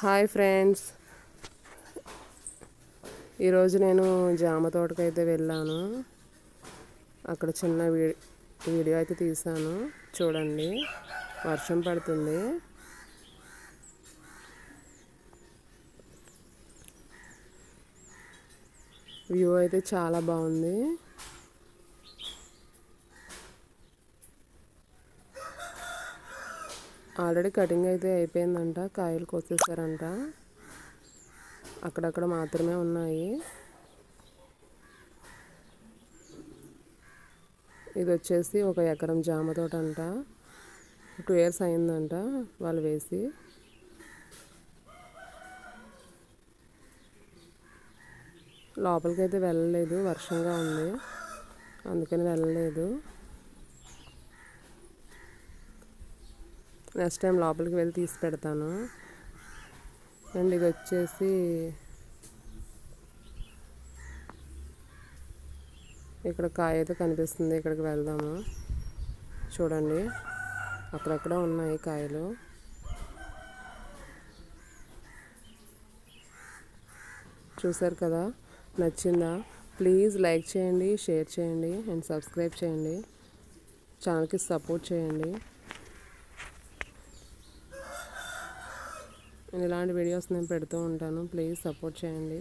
Hi friends, ఈరోజు నేను జామ తోటకైతే వెళ్ళాను. అక్కడ చిన్న వీడియో అయితే తీసాను, చూడండి. వర్షం పడుతుంది. వ్యూ అయితే చాలా బాగుంది. ఆల్రెడీ కటింగ్ అయితే అయిపోయిందంట, కాయలు కోసేసారంట. అక్కడక్కడ మాత్రమే ఉన్నాయి. ఇది వచ్చేసి 1 ఎకరం జామ తోట అంట. 2 years అయిందంట వాళ్ళు వేసి. లోపలికి అయితే వెళ్ళలేదు, వర్షంగా ఉంది, అందుకని వెళ్ళలేదు. నెక్స్ట్ టైం లోపలికి వెళ్ళి తీసి పెడతాను. అండ్ ఇది వచ్చేసి ఇక్కడ కాయ అయితే కనిపిస్తుంది. ఇక్కడికి వెళ్దాము. చూడండి, అక్కడక్కడ ఉన్నాయి కాయలు. చూసారు కదా, నచ్చిందా? ప్లీజ్ లైక్ చేయండి, షేర్ చేయండి అండ్ సబ్స్క్రైబ్ చేయండి. ఛానల్కి సపోర్ట్ చేయండి. నేను ఇలాంటి వీడియోస్ నేను పెడుతూ ఉంటాను. ప్లీజ్ సపోర్ట్ చేయండి.